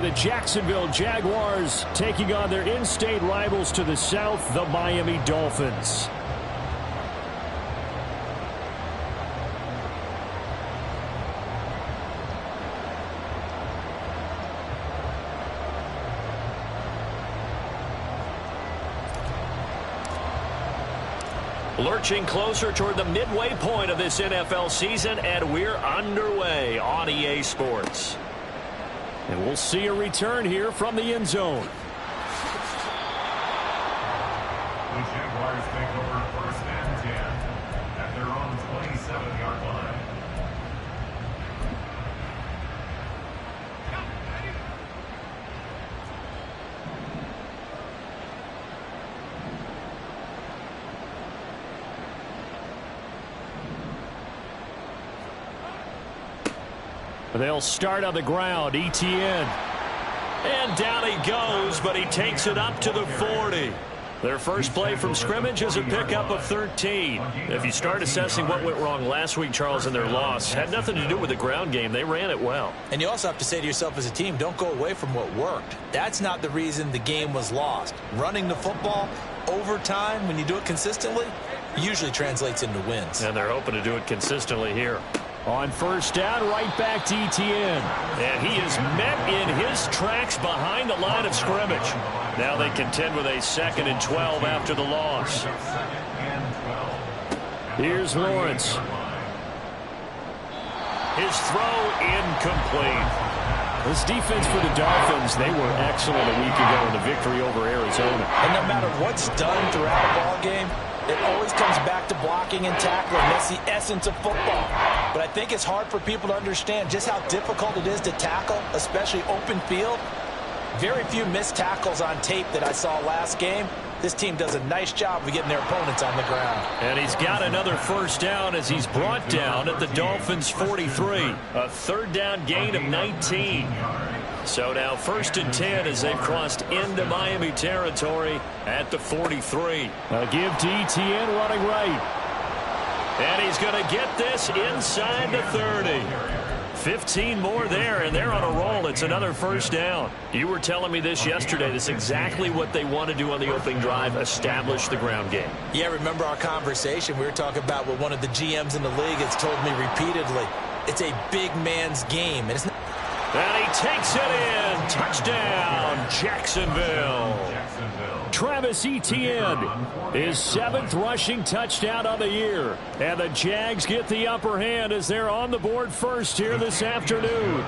The Jacksonville Jaguars taking on their in-state rivals to the south, the Miami Dolphins. Lurching closer toward the midway point of this NFL season, and we're underway on EA Sports. And we'll see a return here from the end zone. The Jaguars take over 1st and 10 at their own 27-yard line. They'll start on the ground. Etienne. And down he goes, but he takes it up to the 40. Their first play from scrimmage is a pickup of 13. If you start assessing what went wrong last week, Charles, in their loss, had nothing to do with the ground game. They ran it well. And you also have to say to yourself as a team, don't go away from what worked. That's not the reason the game was lost. Running the football over time, when you do it consistently, usually translates into wins. And they're hoping to do it consistently here. On first down, right back to Etienne. And he is met in his tracks behind the line of scrimmage. Now they contend with a 2nd and 12 after the loss. Here's Lawrence. His throw incomplete. This defense for the Dolphins, they were excellent a week ago in the victory over Arizona. And no matter what's done throughout a ball game, it always comes back to blocking and tackling. That's the essence of football. But I think it's hard for people to understand just how difficult it is to tackle, especially open field. Very few missed tackles on tape that I saw last game. This team does a nice job of getting their opponents on the ground. And he's got another first down as he's brought down at the Dolphins' 43. A third down gain of 19. So now 1st and 10 as they've crossed into Miami territory at the 43. A give to Etienne running right. And he's going to get this inside the 30. 15 more there, and they're on a roll. It's another first down. You were telling me this yesterday. This is exactly what they want to do on the opening drive, establish the ground game. Yeah, remember our conversation. We were talking about what one of the GMs in the league has told me repeatedly. It's a big man's game. And he takes it in. Touchdown, Jacksonville. Travis Etienne, his 7th rushing touchdown on the year. And the Jags get the upper hand as they're on the board first here this afternoon.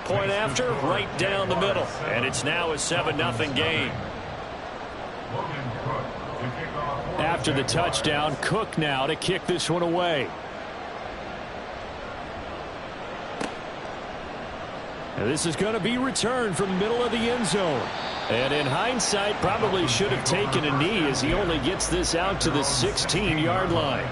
Point after, right down the middle. And it's now a 7-0 game. After the touchdown, Cook now to kick this one away. And this is going to be returned from the middle of the end zone. And in hindsight, probably should have taken a knee as he only gets this out to the 16-yard line.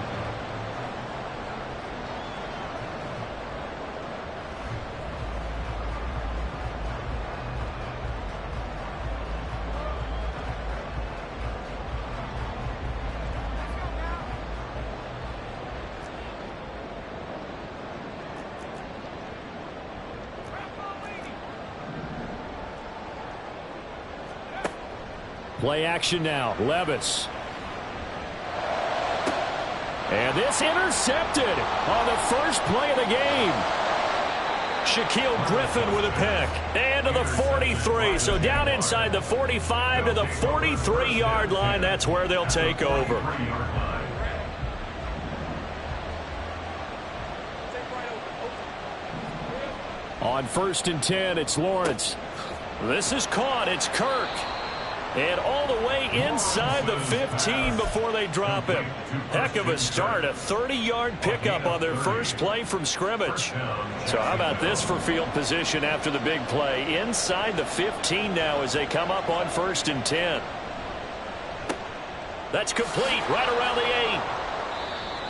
Play action now. Levis. And this intercepted on the first play of the game. Shaquill Griffin with a pick. And to the 43. So down inside the 45 to the 43-yard line. That's where they'll take over. On 1st and 10, it's Lawrence. This is caught. It's Kirk. And all the way inside the 15 before they drop him. Heck of a start. A 30-yard pickup on their first play from scrimmage. So how about this for field position after the big play? Inside the 15 now as they come up on 1st and 10. That's complete right around the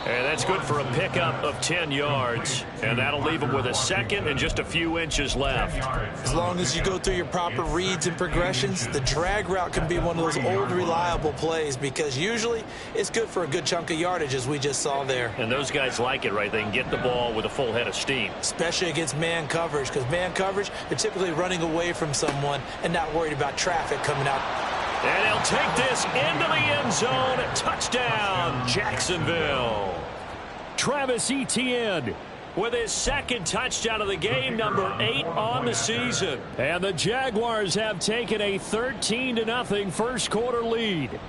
8. And that's good for a pickup of 10 yards. And that'll leave him with a second and just a few inches left. As long as you go through your proper reads and progressions, the drag route can be one of those old reliable plays because usually it's good for a good chunk of yardage as we just saw there. And those guys like it, right? They can get the ball with a full head of steam. Especially against man coverage because man coverage, they're typically running away from someone and not worried about traffic coming out. And he'll take this into the end zone. Touchdown, Jacksonville. Travis Etienne with his second touchdown of the game, number 8 on the season. And the Jaguars have taken a 13-0 first quarter lead.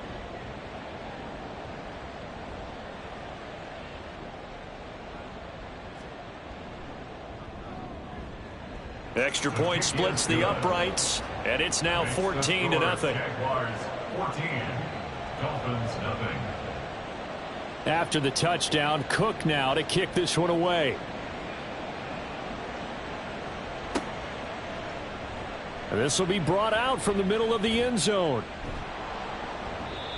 Extra point splits the uprights, and it's now 14-0. Jaguars 14, Dolphins nothing. After the touchdown, Cook now to kick this one away. This will be brought out from the middle of the end zone.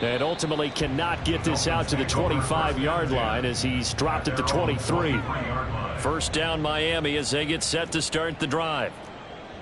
And ultimately cannot get this out to the 25-yard line as he's dropped at the 23. First down Miami as they get set to start the drive.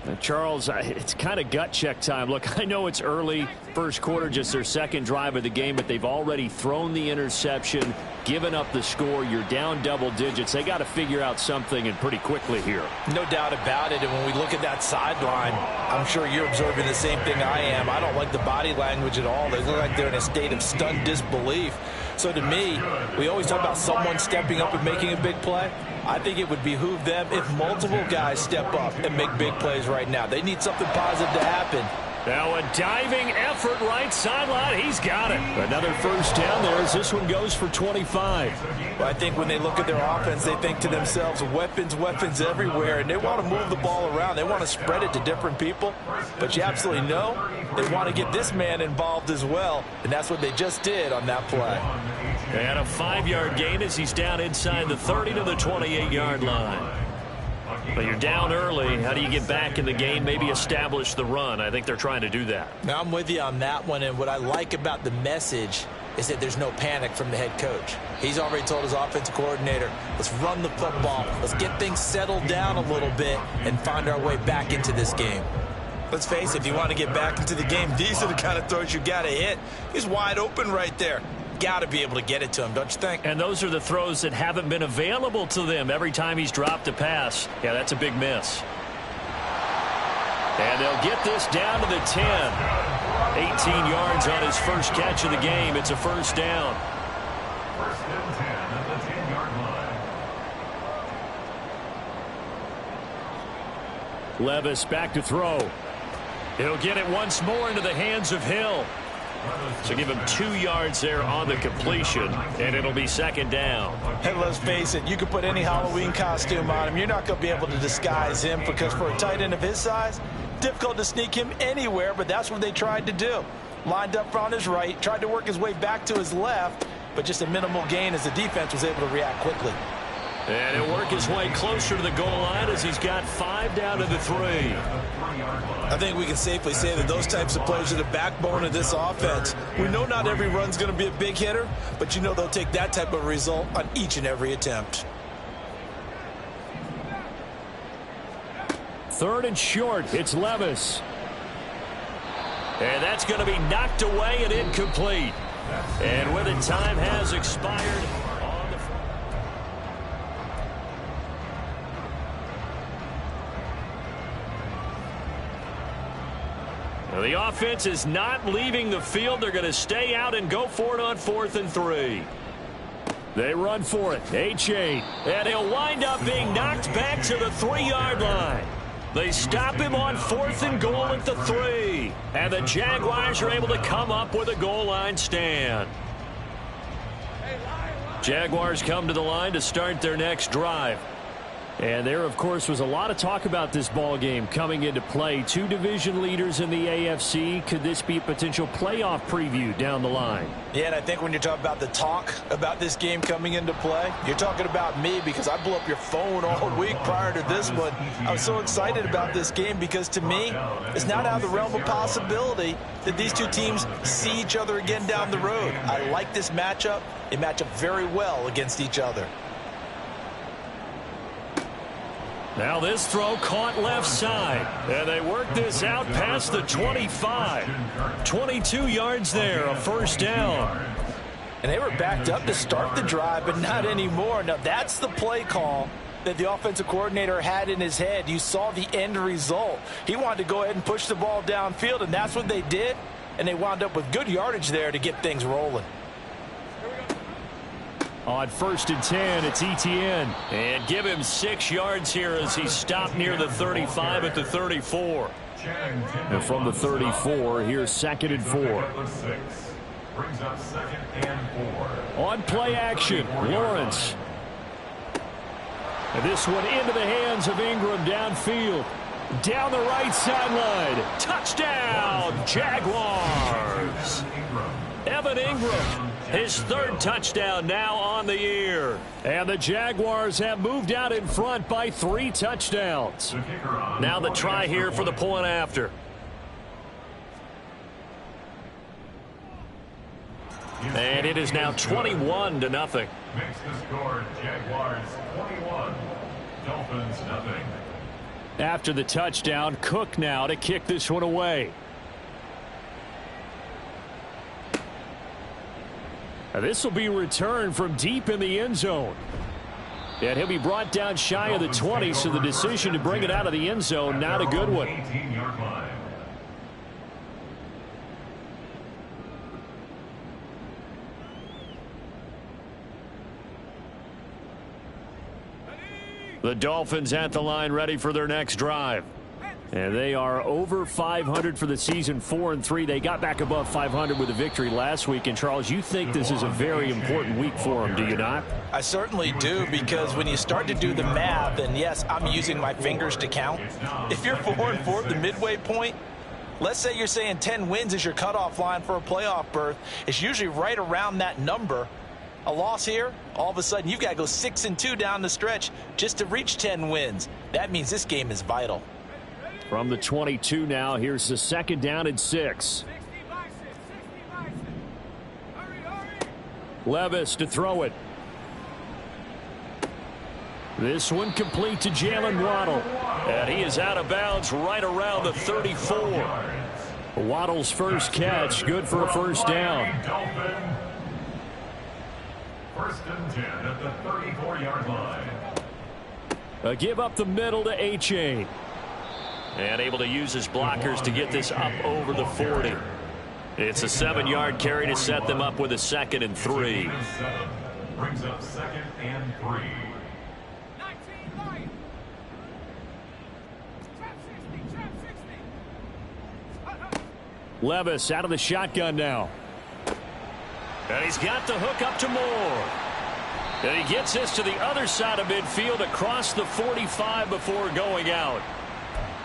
Now, Charles, it's kind of gut check time. Look, I know it's early, first quarter, just their second drive of the game, but they've already thrown the interception, given up the score. You're down double digits. They got to figure out something and pretty quickly here. No doubt about it. And when we look at that sideline, I'm sure you're observing the same thing I am. I don't like the body language at all. They look like they're in a state of stunned disbelief. So to me, we always talk about someone stepping up and making a big play. I think it would behoove them if multiple guys step up and make big plays right now. They need something positive to happen. Now a diving effort right sideline. He's got it. Another first down there as this one goes for 25. Well, I think when they look at their offense, they think to themselves, weapons, weapons everywhere, and they want to move the ball around. They want to spread it to different people, but you absolutely know they want to get this man involved as well, and that's what they just did on that play. And a 5-yard gain as he's down inside the 30 to the 28-yard line. But you're down early. How do you get back in the game, maybe establish the run? I think they're trying to do that. Now, I'm with you on that one, and what I like about the message is that there's no panic from the head coach. He's already told his offensive coordinator, let's run the football, let's get things settled down a little bit and find our way back into this game. Let's face it, if you want to get back into the game, these are the kind of throws you got to hit. He's wide open right there. Got to be able to get it to him, don't you think? And those are the throws that haven't been available to them every time he's dropped a pass. Yeah, that's a big miss. And they'll get this down to the 10. 18 yards on his first catch of the game. It's a first down. First and 10 at the 10-yard line. Levis back to throw. He'll get it once more into the hands of Hill. So give him 2 yards there on the completion, and it'll be second down. And let's face it, you can put any Halloween costume on him. You're not going to be able to disguise him because for a tight end of his size, difficult to sneak him anywhere, but that's what they tried to do. Lined up on his right, tried to work his way back to his left, but just a minimal gain as the defense was able to react quickly. And he'll work his way closer to the goal line as he's got 5 down to the 3. I think we can safely say that those types of plays are the backbone of this offense. We know not every run's going to be a big hitter, but you know they'll take that type of result on each and every attempt. 3rd and short. It's Levis. And that's going to be knocked away and incomplete. And with it, time has expired. The offense is not leaving the field. They're going to stay out and go for it on 4th and 3. They run for it. A-Chain. And he'll wind up being knocked back to the 3-yard line. They stop him on 4th and goal at the 3. And the Jaguars are able to come up with a goal line stand. Jaguars come to the line to start their next drive. And there, of course, was a lot of talk about this ball game coming into play. Two division leaders in the AFC. Could this be a potential playoff preview down the line? Yeah, and I think when you're talking about the talk about this game coming into play, you're talking about me because I blew up your phone all week prior to this one. I was so excited about this game because, to me, it's not out of the realm of possibility that these two teams see each other again down the road. I like this matchup. They match up very well against each other. Now this throw caught left side. And they work this out past the 25. 22 yards there, a first down. And they were backed up to start the drive, but not anymore. Now that's the play call that the offensive coordinator had in his head. You saw the end result. He wanted to go ahead and push the ball downfield, and that's what they did. And they wound up with good yardage there to get things rolling. On 1st and 10, it's Etienne. And give him 6 yards here as he stopped near the 35 at the 34. And from the 34, here's 2nd and 4. Brings up 2nd and 4. On play action, Lawrence. And this one into the hands of Ingram downfield. Down the right sideline. Touchdown, Jaguars. Evan Ingram, his 3rd touchdown now on the year. And the Jaguars have moved out in front by 3 touchdowns. Now the try here for the point after. And it is now 21-0. Makes the score Jaguars 21, Dolphins nothing. After the touchdown, Cook now to kick this one away. This will be returned from deep in the end zone. And he'll be brought down shy of the 20, so the decision to bring it out of the end zone, not a good one. 18-yard line. The Dolphins at the line ready for their next drive. And they are over 500 for the season, 4-3. They got back above 500 with a victory last week. And, Charles, you think this is a very important week for them, do you not? I certainly do, because when you start to do the math, and yes, I'm using my fingers to count. If you're 4-4 at the midway point, let's say you're saying 10 wins is your cutoff line for a playoff berth. It's usually right around that number. A loss here, all of a sudden you've got to go 6-2 down the stretch just to reach 10 wins. That means this game is vital. From the 22 now, here's the 2nd down and 6. Levis to throw it. This one complete to Jalen Waddle. And he is out of bounds right around the 34. Waddle's first catch, good for a first down. 1st and 10 at the 34-yard line. A give up the middle to Achane. And able to use his blockers to get this up over the 40. It's a 7-yard carry to set them up with a 2nd and 3. Brings up 2nd and 3. Levis out of the shotgun now. And he's got the hook up to Moore. And he gets this to the other side of midfield across the 45 before going out.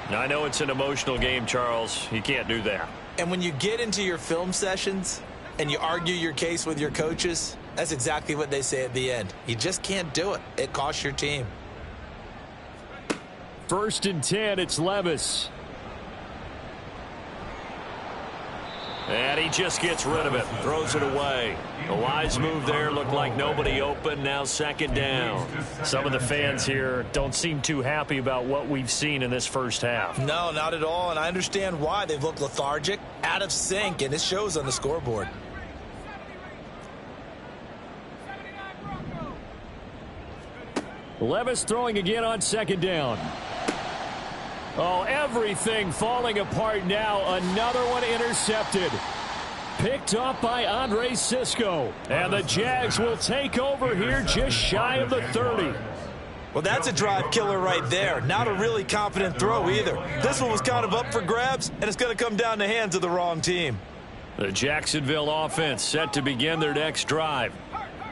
Now, I know it's an emotional game, Charles. You can't do that. And when you get into your film sessions and you argue your case with your coaches, that's exactly what they say at the end. You just can't do it. It costs your team. 1st and 10, it's Levis. And he just gets rid of it, throws it away. A wise move there, looked like nobody open, now 2nd down. Some of the fans here don't seem too happy about what we've seen in this first half. No, not at all, and I understand why. They've looked lethargic, out of sync, and it shows on the scoreboard. Levis throwing again on 2nd down. Oh, everything falling apart now. Another one intercepted. Picked up by Andre Cisco. And the Jags will take over here just shy of the 30. Well, that's a drive killer right there. Not a really confident throw either. This one was kind of up for grabs, and it's going to come down the hands of the wrong team. The Jacksonville offense set to begin their next drive.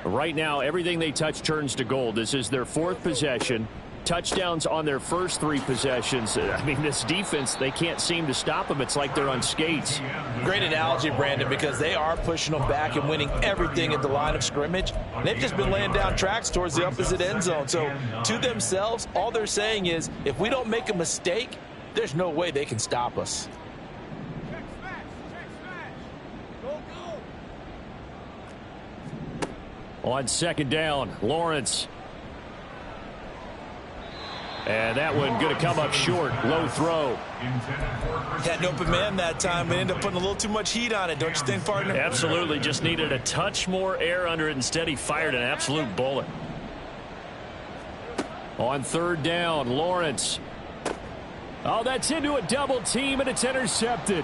Right now, everything they touch turns to gold. This is their 4th possession. touchdowns on their first 3 possessions. I mean, this defense, they can't seem to stop them. It's like they're on skates. Great analogy, Brandon, because they are pushing them back and winning everything at the line of scrimmage. They've just been laying down tracks towards the opposite end zone. So to themselves, all they're saying is, if we don't make a mistake, there's no way they can stop us. On second down, Lawrence. And that one going to come up short. Low throw. Had an open man that time, but ended up putting a little too much heat on it, don't you think, partner? Absolutely. Just needed a touch more air under it. Instead, he fired an absolute bullet. On third down, Lawrence. Oh, that's into a double team, and it's intercepted.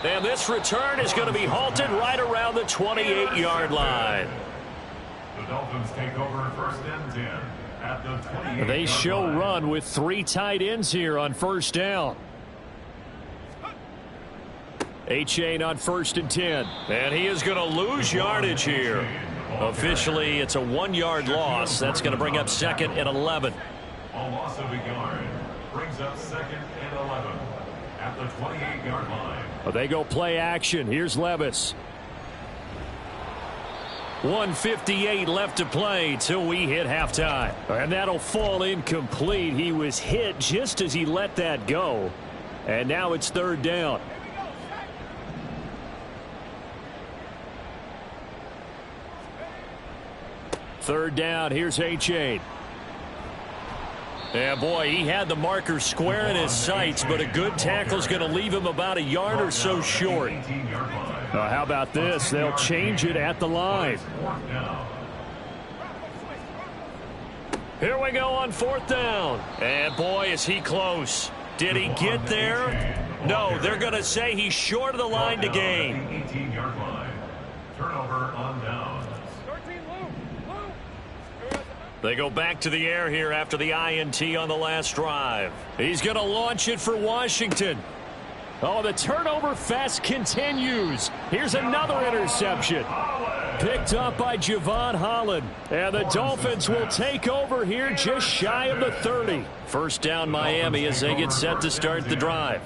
And this return is going to be halted right around the 28-yard line. The Dolphins take over first and 10 at the 28. They show run with 3 tight ends here on first down. Achane on first and 10. And he is going to lose yardage here. Officially, it's a 1-yard loss. That's going to bring up second and 11. A loss of a yard brings up second and 11 at the 28-yard line. Well, they go play action. Here's Levis. 1:58 left to play till we hit halftime. And that'll fall incomplete. He was hit just as he let that go. And now it's third down. Third down. Here's Achane. Yeah, boy, he had the marker square in his sights, but a good tackle's going to leave him about a yard or so short. How about this? They'll change it at the line. Here we go on fourth down. And, boy, is he close. Did he get there? No, they're going to say he's short of the line to gain. 18-yard line. Turnover on down. They go back to the air here after the INT on the last drive. He's going to launch it for Washington. Oh, the turnover fest continues. Here's another interception. Picked up by Javon Holland. And the Dolphins will take over here just shy of the 30. First down Miami as they get set to start the drive.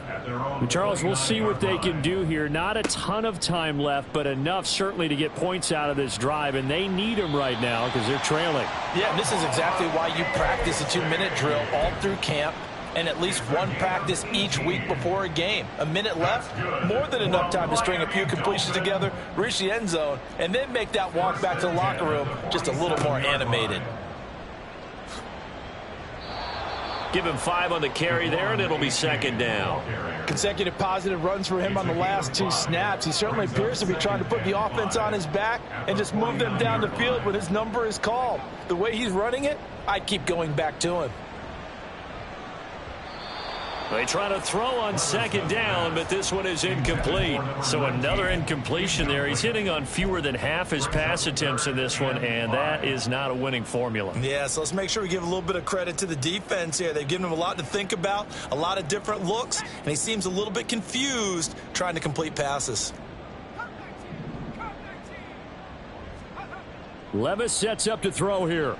Charles, we'll see what they can do here. Not a ton of time left, but enough certainly to get points out of this drive. And they need them right now because they're trailing. Yeah, and this is exactly why you practice a 2-minute drill all through camp. And at least one practice each week before a game. A minute left, more than enough time to string a few completions together, reach the end zone, and then make that walk back to the locker room just a little more animated. Give him 5 on the carry there, and it'll be second down. Consecutive positive runs for him on the last 2 snaps. He certainly appears to be trying to put the offense on his back and just move them down the field when his number is called. The way he's running it, I'd keep going back to him. They try to throw on second down, but this one is incomplete. So another incompletion there. He's hitting on fewer than half his pass attempts in this one, and that is not a winning formula. Yeah, so let's make sure we give a little bit of credit to the defense here. They've given him a lot to think about, a lot of different looks, and he seems a little bit confused trying to complete passes. Levis sets up to throw here.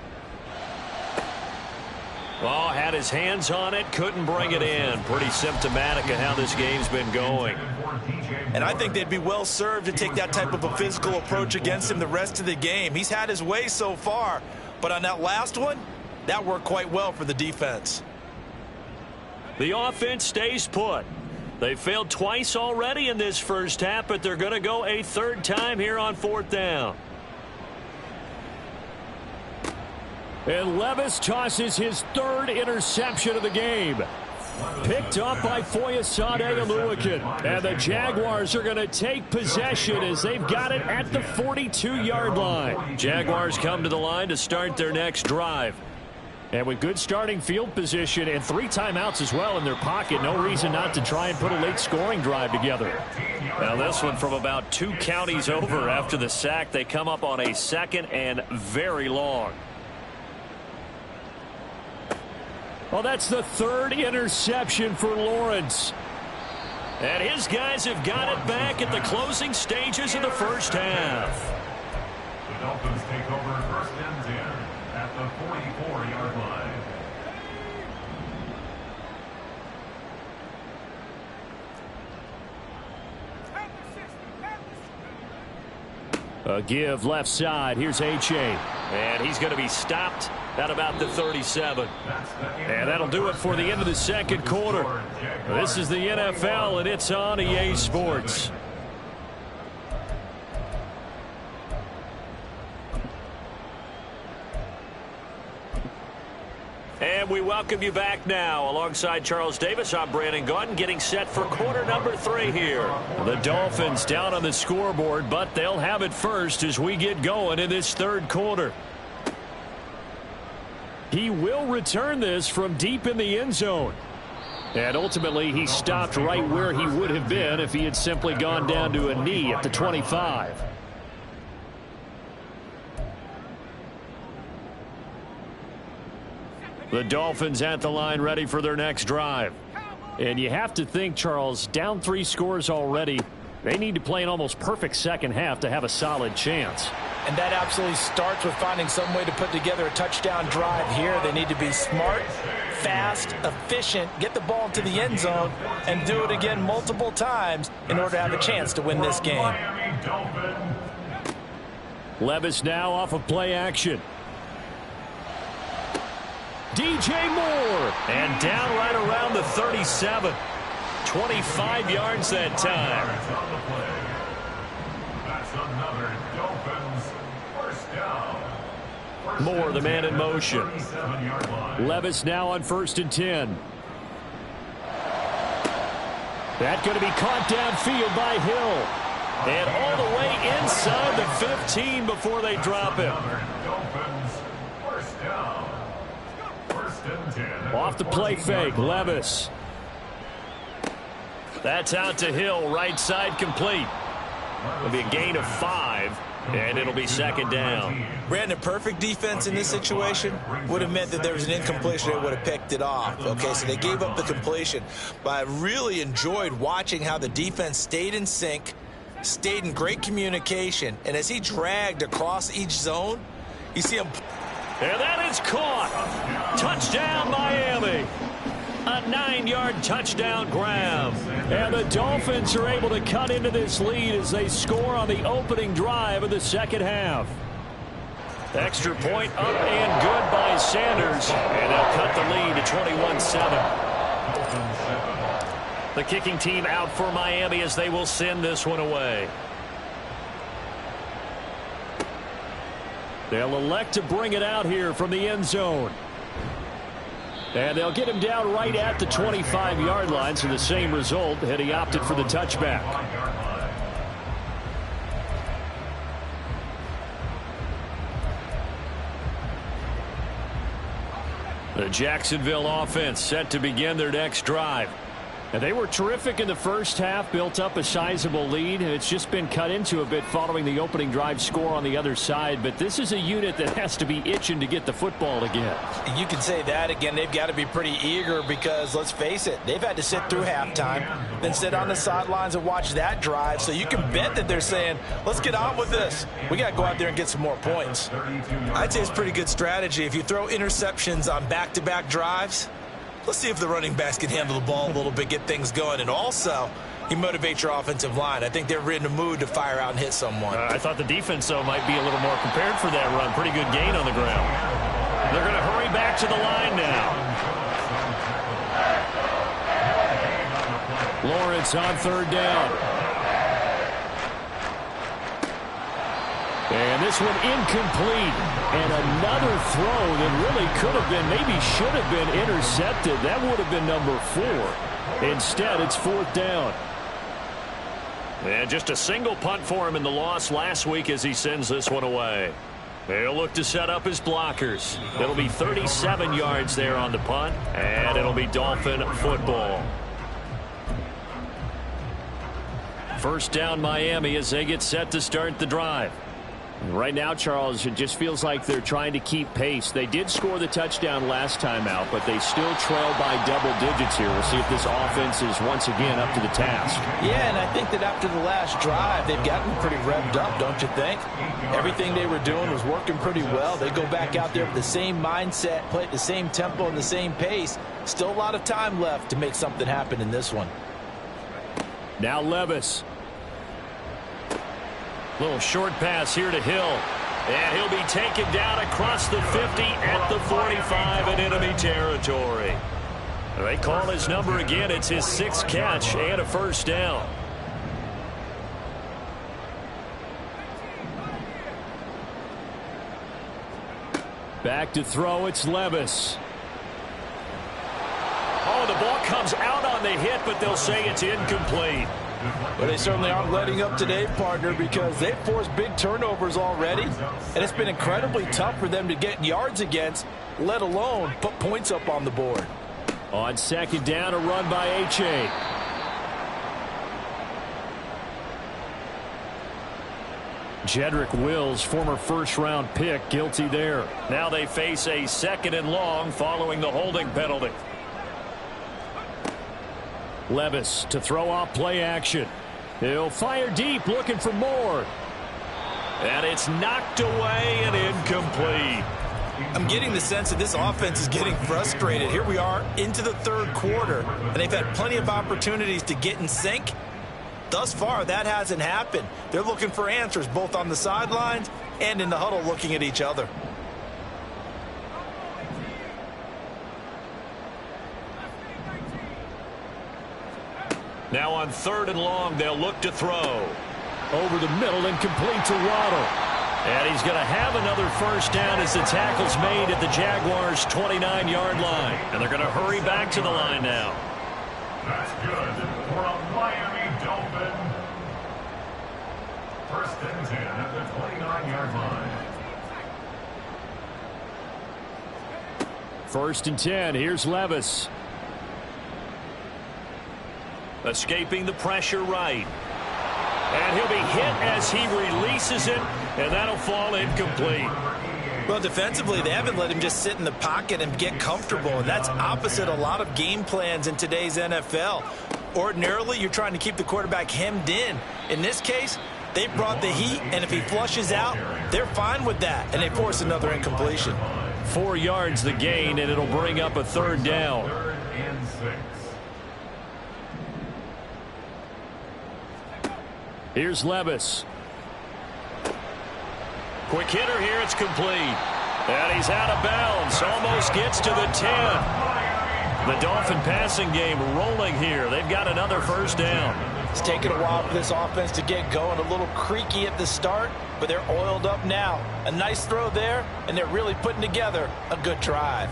Oh, had his hands on it, couldn't bring it in. Pretty symptomatic of how this game's been going. And I think they'd be well served to take that type of a physical approach against him the rest of the game. He's had his way so far, but on that last one, that worked quite well for the defense. The offense stays put. They failed twice already in this first half, but they're going to go a third time here on fourth down. And Levis tosses his 3rd interception of the game. Picked up by Foyesade Oluokun. And the Jaguars are going to take possession as they've got it at the 42-yard line. Jaguars come to the line to start their next drive. And with good starting field position and 3 timeouts as well in their pocket, no reason not to try and put a late scoring drive together. Now this one from about 2 counties over after the sack. They come up on a 2nd and very long. Well, that's the 3rd interception for Lawrence. And his guys have got it back at the closing stages of the first half. The Dolphins take over first and 10 at the 44-yard line. A give left side. Here's H.A. And he's going to be stopped at about the 37. And that'll do it for the end of the second quarter. This is the NFL, and it's on EA Sports. And we welcome you back now. Alongside Charles Davis, I'm Brandon Gaudin, getting set for quarter number 3 here. The Dolphins down on the scoreboard, but they'll have it first as we get going in this third quarter. He will return this from deep in the end zone. And ultimately, he stopped right where he would have been if he had simply gone down to a knee at the 25. The Dolphins at the line ready for their next drive. And you have to think, Charles, down 3 scores already. They need to play an almost perfect second half to have a solid chance. And that absolutely starts with finding some way to put together a touchdown drive here. They need to be smart, fast, efficient, get the ball into the end zone, and do it again multiple times in order to have a chance to win this game. Levis now off of play action. DJ Moore, and down right around the 37. 25 yards that time. That's another Dolphins first down. Moore, the man in motion. Levis now on 1st and 10. That's going to be caught downfield by Hill. And all the way inside the 15 before they drop him. Dolphins first down. Off the play fake, Levis. That's out to Hill, right side complete. It'll be a gain of 5, and it'll be second down. Brandon, perfect defense in this situation would have meant that there was an incompletion. They would have picked it off. Okay, so they gave up the completion. But I really enjoyed watching how the defense stayed in sync, stayed in great communication, and as he dragged across each zone, you see him. And that is caught. Touchdown, Miami. A 9-yard touchdown grab. And the Dolphins are able to cut into this lead as they score on the opening drive of the second half. Extra point up and good by Sanders. And they'll cut the lead to 21-7. The kicking team out for Miami as they will send this one away. They'll elect to bring it out here from the end zone. And they'll get him down right at the 25-yard line, so the same result had he opted for the touchback. The Jacksonville offense set to begin their next drive. And they were terrific in the first half, built up a sizable lead, and it's just been cut into a bit following the opening drive score on the other side. But this is a unit that has to be itching to get the football again. You can say that again. They've got to be pretty eager because, let's face it, they've had to sit through halftime, then sit on the sidelines and watch that drive. So you can bet that they're saying, let's get on with this. We got to go out there and get some more points. I'd say it's pretty good strategy. If you throw interceptions on back-to-back drives, let's see if the running backs can handle the ball a little bit, get things going. And also, you motivate your offensive line. I think they're in the mood to fire out and hit someone. I thought the defense, though, might be a little more prepared for that run. Pretty good gain on the ground. They're going to hurry back to the line now. Lawrence on 3rd down. And this one incomplete. And another throw that really could have been, maybe should have been intercepted. That would have been number 4. Instead, it's 4th down. And just a single punt for him in the loss last week as he sends this one away. He'll look to set up his blockers. It'll be 37 yards there on the punt, and it'll be Dolphin football. First down, Miami, as they get set to start the drive. Right now, Charles, it just feels like they're trying to keep pace. They did score the touchdown last time out, but they still trail by double digits here. We'll see if this offense is once again up to the task. Yeah, and I think that after the last drive, they've gotten pretty revved up, don't you think? Everything they were doing was working pretty well. They go back out there with the same mindset, play at the same tempo and the same pace. Still a lot of time left to make something happen in this one. Now Levis. Little short pass here to Hill. And he'll be taken down across the 50 at the 45 in enemy territory. They call his number again. It's his 6th catch and a first down. Back to throw, it's Levis. Oh, the ball comes out on the hit, but they'll say it's incomplete. Well, they certainly aren't letting up today, partner, because they've forced big turnovers already, and it's been incredibly tough for them to get yards against, let alone put points up on the board. On 2nd down, a run by H.A. Jedrick Wills, former first-round pick, guilty there. Now they face a 2nd and long following the holding penalty. Levis to throw off play action. He'll fire deep, looking for more. And it's knocked away and incomplete. I'm getting the sense that this offense is getting frustrated. Here we are into the 3rd quarter, and they've had plenty of opportunities to get in sync. Thus far, that hasn't happened. They're looking for answers both on the sidelines and in the huddle looking at each other. Now on 3rd and long, they'll look to throw. Over the middle and complete to Waddle. And he's going to have another first down as the tackle's made at the Jaguars' 29-yard line. And they're going to hurry back to the line now. That's good for a Miami Dolphin. 1st and 10 at the 29-yard line. 1st and 10. Here's Levis. Escaping the pressure right. And he'll be hit as he releases it, and that'll fall incomplete. Well, defensively, they haven't let him just sit in the pocket and get comfortable, and that's opposite a lot of game plans in today's NFL. Ordinarily, you're trying to keep the quarterback hemmed in. In this case, they brought the heat, and if he flushes out, they're fine with that, and they force another incompletion. 4 yards the gain, and it'll bring up a 3rd down. 3rd and 6. Here's Levis. Quick hitter here, it's complete. And he's out of bounds, almost gets to the 10. The Dolphin passing game rolling here. They've got another first down. It's taken a while for this offense to get going. A little creaky at the start, but they're oiled up now. A nice throw there, and they're really putting together a good drive.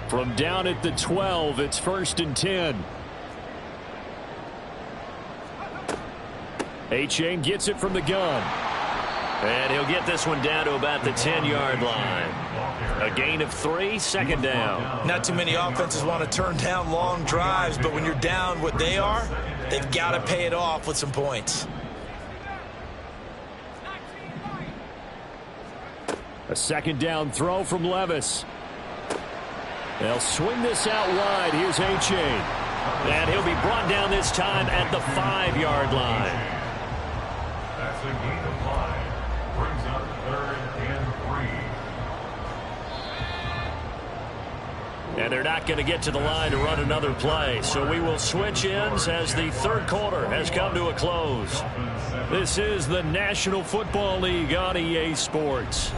From down at the 12, it's 1st and 10. Achane gets it from the gun. And he'll get this one down to about the 10-yard line. A gain of 3, 2nd down. Not too many offenses want to turn down long drives, but when you're down what they are, they've got to pay it off with some points. A 2nd down throw from Levis. They'll swing this out wide. Here's Achane. And he'll be brought down this time at the 5-yard line. That's a gain of 5. Brings up 3rd and 3. And they're not going to get to the line to run another play. So we will switch ends as the 3rd quarter has come to a close. This is the National Football League on EA Sports.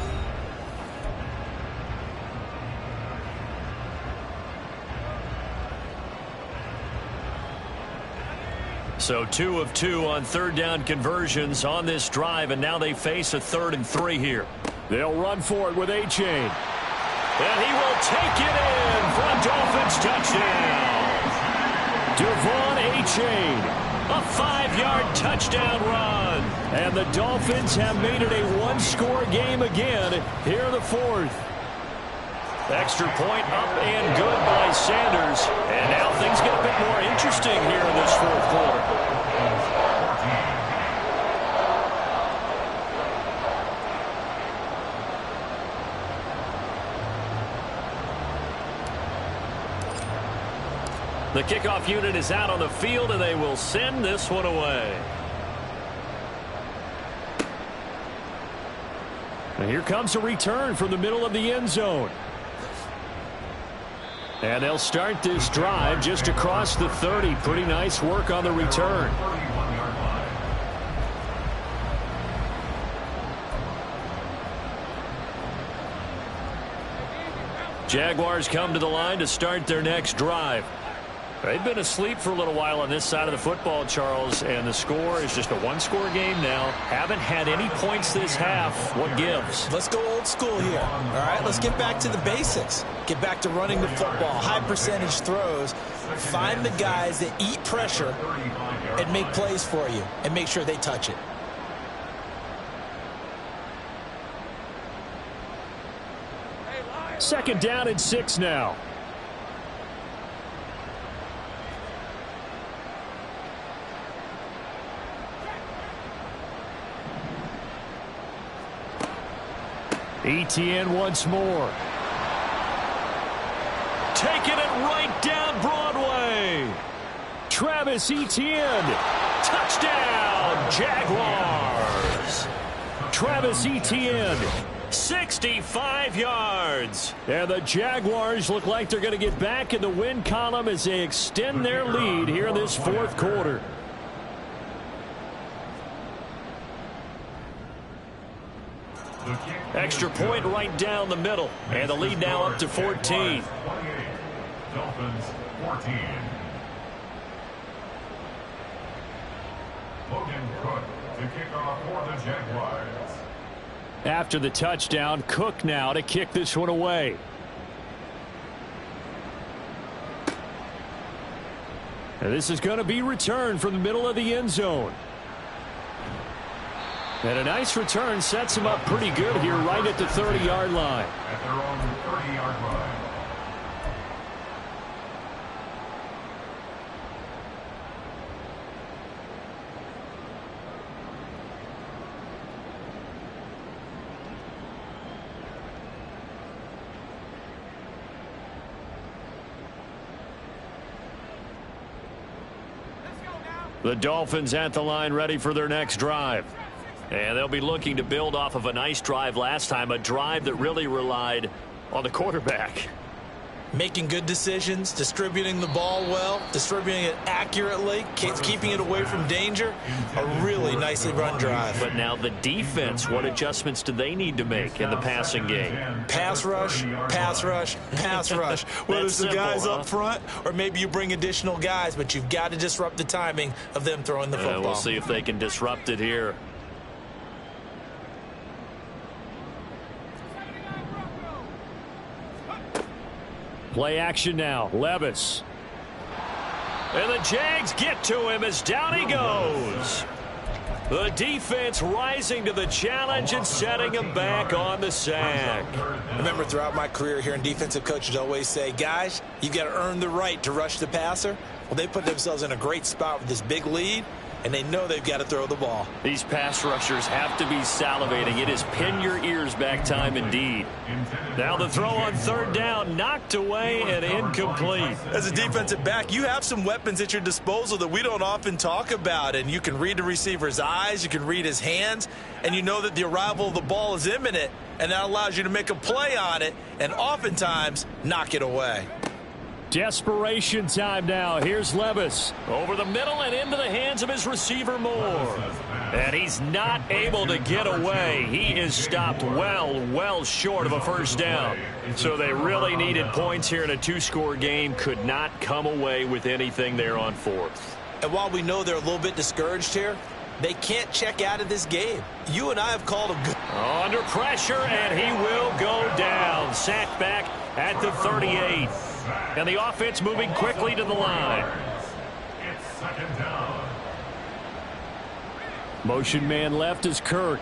So 2 of 2 on 3rd down conversions on this drive, and now they face a 3rd and 3 here. They'll run for it with Achane. And he will take it in for a Dolphins touchdown. Devon Achane, a 5-yard touchdown run. And the Dolphins have made it a 1-score game again here in the 4th. Extra point up and good by Sanders. And now things get a bit more interesting here in this 4th quarter. The kickoff unit is out on the field, and they will send this one away. And here comes a return from the middle of the end zone. And they'll start this drive just across the 30. Pretty nice work on the return. Jaguars come to the line to start their next drive. They've been asleep for a little while on this side of the football, Charles, and the score is just a one-score game now. Haven't had any points this half. What gives? Let's go old school here. All right, let's get back to the basics. Get back to running the football, high percentage throws. Find the guys that eat pressure and make plays for you and make sure they touch it. Second down and 6 now. Etienne once more. Taking it right down Broadway. Travis Etienne. Touchdown, Jaguars. Travis Etienne, 65 yards. And the Jaguars look like they're going to get back in the win column as they extend their lead here in this fourth quarter. Extra point right down the middle. And the lead now up to 14. Dolphins 14. Logan Cook to kick off for the Jaguars. After the touchdown, Cook now to kick this one away. And this is going to be returned from the middle of the end zone. And a nice return sets him up pretty good here right at the 30-yard line. At their own 30-yard line. The Dolphins at the line ready for their next drive. And they'll be looking to build off of a nice drive last time, a drive that really relied on the quarterback. Making good decisions, distributing the ball well, distributing it accurately, keeping it away from danger. A really nicely run drive. But now the defense, what adjustments do they need to make in the passing game? Pass rush, pass rush, pass rush. Whether it's the guys up front or maybe you bring additional guys, but you've got to disrupt the timing of them throwing the football. We'll see if they can disrupt it here. Play action now. Levis. And the Jags get to him as down he goes. The defense rising to the challenge and setting him back on the sack. Remember, throughout my career here in defensive coaches always say, guys, you got to earn the right to rush the passer. Well, they put themselves in a great spot with this big lead, and they know they've got to throw the ball. These pass rushers have to be salivating. It is pin your ears back time indeed. Now the throw on third down, knocked away and incomplete. As a defensive back, you have some weapons at your disposal that we don't often talk about, and you can read the receiver's eyes, you can read his hands, and you know that the arrival of the ball is imminent, and that allows you to make a play on it and oftentimes knock it away. Desperation time now. Here's Levis. Over the middle and into the hands of his receiver Moore. And he's not able to get away. He is stopped well short of a first down. So they really needed points here in a two-score game. Could not come away with anything there on fourth. And while we know they're a little bit discouraged here, they can't check out of this game. You and I have called him good. Under pressure, and he will go down. Sacked back at the 38. And the offense moving quickly to the line. It's second down. Motion man left is Kirk.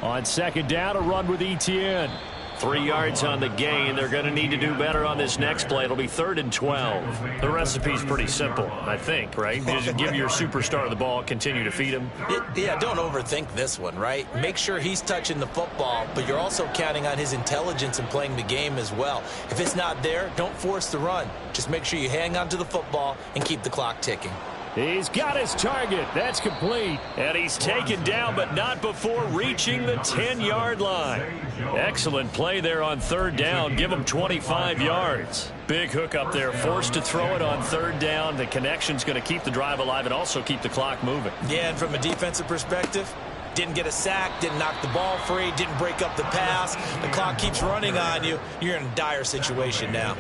On second down, a run with Etienne. 3 yards on the gain. They're going to need to do better on this next play. It'll be 3rd and 12. The recipe's pretty simple, I think, right? Just give your superstar the ball, continue to feed him. Yeah, don't overthink this one, right? Make sure he's touching the football, but you're also counting on his intelligence in playing the game as well. If it's not there, don't force the run. Just make sure you hang on to the football and keep the clock ticking. He's got his target. That's complete. And he's taken down, but not before reaching the 10-yard line. Excellent play there on third down. Give him 25 yards. Big hook up there. Forced to throw it on third down. The connection's going to keep the drive alive and also keep the clock moving. Yeah, and from a defensive perspective, didn't get a sack, didn't knock the ball free, didn't break up the pass. The clock keeps running on you. You're in a dire situation now.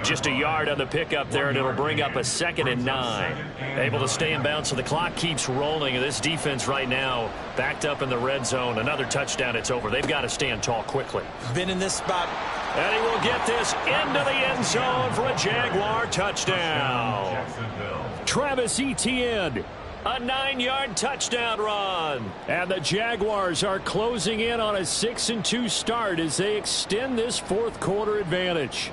Just a yard on the pickup there, and it'll bring up a 2nd and 9. Able to stay in bounds, so the clock keeps rolling. This defense right now backed up in the red zone. Another touchdown, it's over. They've got to stand tall quickly. Been in this spot. And he will get this into the end zone for a Jaguar touchdown. Travis Etienne. A 9-yard touchdown run. And the Jaguars are closing in on a 6-2 start as they extend this fourth quarter advantage.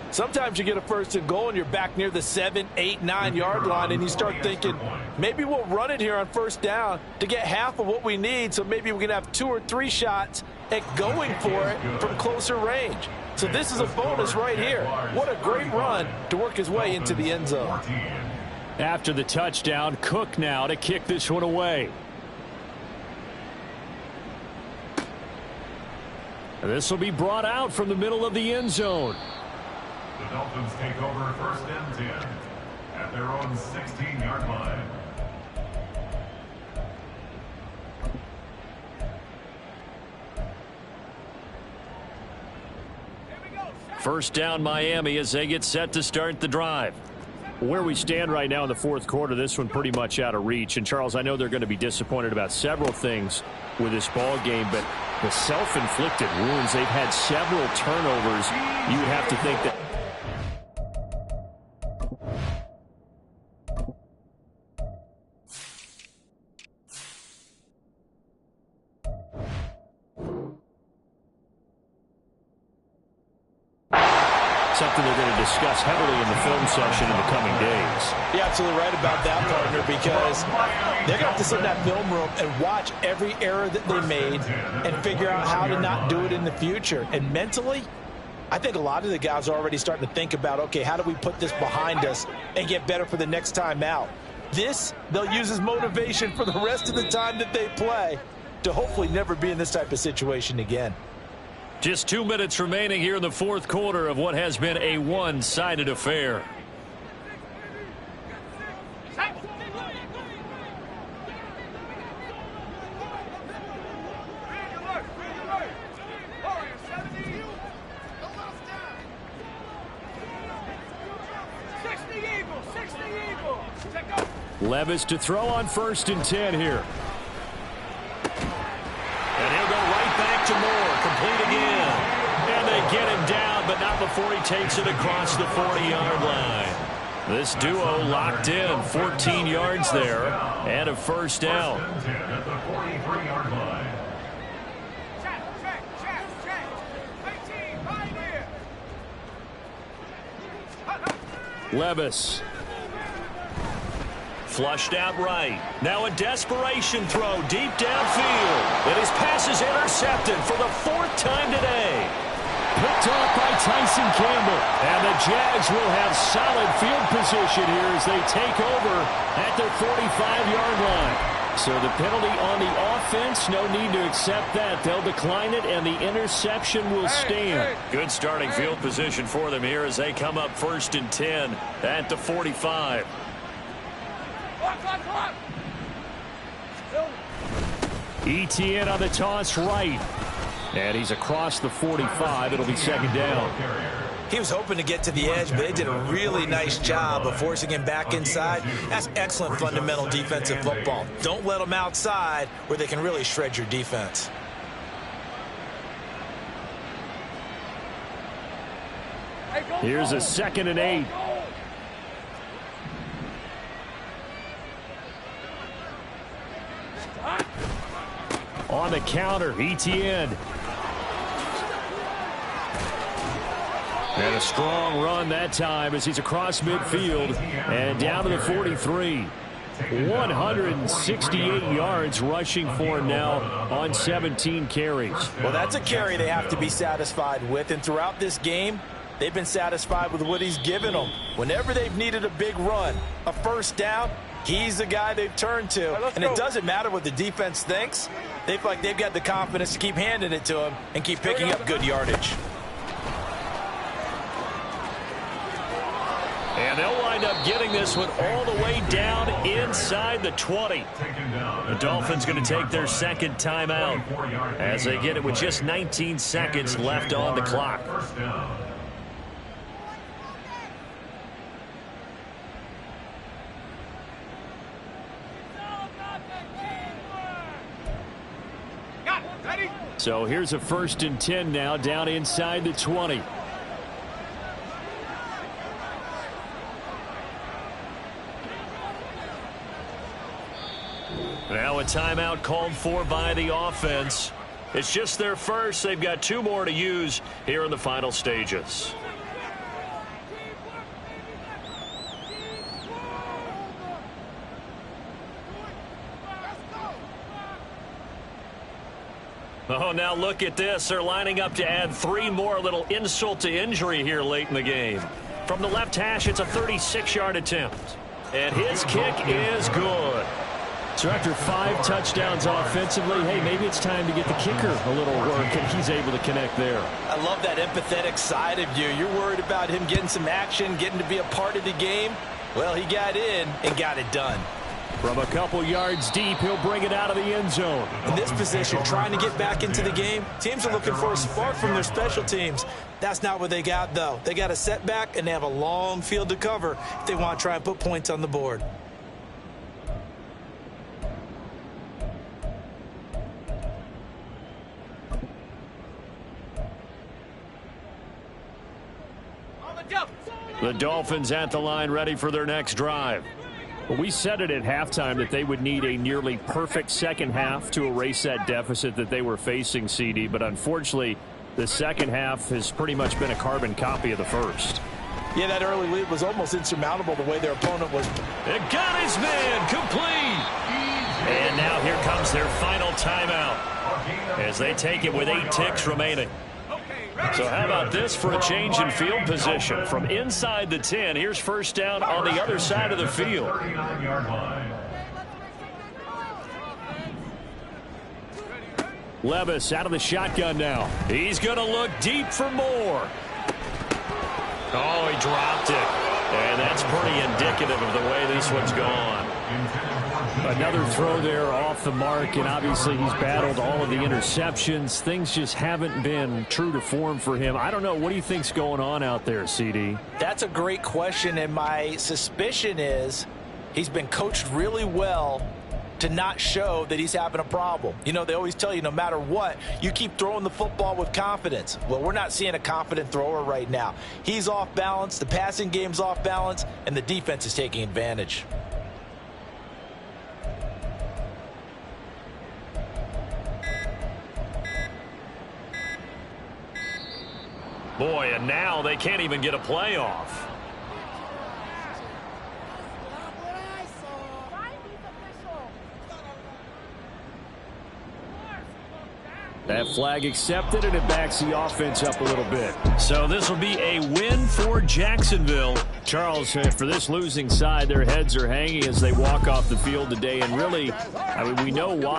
Sometimes you get a 1st and goal and you're back near the 7, 8, 9-yard line and you start thinking, maybe we'll run it here on 1st down to get half of what we need, so maybe we can have 2 or 3 shots at going for it from closer range. So this is a bonus right here. What a great run to work his way into the end zone. After the touchdown, Cook now to kick this one away. This will be brought out from the middle of the end zone. The Dolphins take over 1st and 10 at their own 16-yard line. First down Miami as they get set to start the drive. Where we stand right now in the fourth quarter, this one pretty much out of reach. And, Charles, I know they're going to be disappointed about several things with this ball game, but the self-inflicted wounds, they've had several turnovers. You would have to think that. Something they're going to discuss heavily in the film session in the coming days. You're absolutely right about that, partner, because they're going to have to sit in that film room and watch every error that they made and figure out how to not do it in the future. And mentally, I think a lot of the guys are already starting to think about, okay, how do we put this behind us and get better for the next time out? This, they'll use as motivation for the rest of the time that they play to hopefully never be in this type of situation again. Just 2 minutes remaining here in the fourth quarter of what has been a one-sided affair. Levis to throw on 1st and 10 here. And he'll go right back to Moore. Complete again. And they get him down, but not before he takes it across the 40-yard line. This duo locked in. 14 yards there and a 1st down. At the 43-yard line. Levis. Flushed out right. Now a desperation throw deep downfield. And his pass is intercepted for the 4th time today. Picked off by Tyson Campbell. And the Jags will have solid field position here as they take over at their 45-yard line. So the penalty on the offense, no need to accept that. They'll decline it, and the interception will stand. Good starting field position for them here as they come up 1st and 10 at the 45. Etienne on the toss right. And he's across the 45. It'll be 2nd down. He was hoping to get to the edge, but they did a really nice job of forcing him back inside. That's excellent fundamental defensive football. Don't let them outside where they can really shred your defense. Here's a 2nd and 8. On the counter, Etienne. And a strong run that time as he's across midfield and down to the 43. 168 yards rushing for him now on 17 carries. Well, that's a carry they have to be satisfied with. And throughout this game, they've been satisfied with what he's given them. Whenever they've needed a big run, a first down, he's the guy they've turned to. And it doesn't matter what the defense thinks. They feel like they've got the confidence to keep handing it to him and keep picking up good yardage. And they'll wind up getting this one all the way down inside the 20. The Dolphins going to take their second timeout as they get it with just 19 seconds left on the clock. So here's a 1st and 10 now down inside the 20. Now a timeout called for by the offense. It's just their first. They've got 2 more to use here in the final stages. Oh, now look at this. They're lining up to add 3 more, a little insult to injury here late in the game. From the left hash, it's a 36-yard attempt. And his kick is good. So after 5 touchdowns offensively, hey, maybe it's time to get the kicker a little work, and he's able to connect there. I love that empathetic side of you. You're worried about him getting some action, getting to be a part of the game. Well, he got in and got it done. From a couple yards deep, he'll bring it out of the end zone. In this position, trying to get back into the game, teams are looking for a spark from their special teams. That's not what they got, though. They got a setback, and they have a long field to cover if they want to try and put points on the board. The Dolphins at the line, ready for their next drive. Well, we said it at halftime that they would need a nearly perfect second half to erase that deficit that they were facing, CD. But unfortunately, the second half has pretty much been a carbon copy of the first. Yeah, that early lead was almost insurmountable the way their opponent was. It got his man complete. And now here comes their final timeout as they take it with 8 ticks remaining. So how about this for a change in field position? From inside the 10, here's first down on the other side of the field. Levis out of the shotgun now. He's going to look deep for more. Oh, he dropped it. And that's pretty indicative of the way this one's gone. Another throw there off the mark, and obviously he's battled all of the interceptions. Things just haven't been true to form for him. I don't know. What do you think's going on out there, CD? That's a great question, and my suspicion is he's been coached really well to not show that he's having a problem. You know, they always tell you no matter what, you keep throwing the football with confidence. Well, we're not seeing a confident thrower right now. He's off balance, the passing game's off balance, and the defense is taking advantage. Boy, and now they can't even get a playoff. That flag accepted, and it backs the offense up a little bit. So this will be a win for Jacksonville. Charles, for this losing side, their heads are hanging as they walk off the field today. And really, I mean, we know why.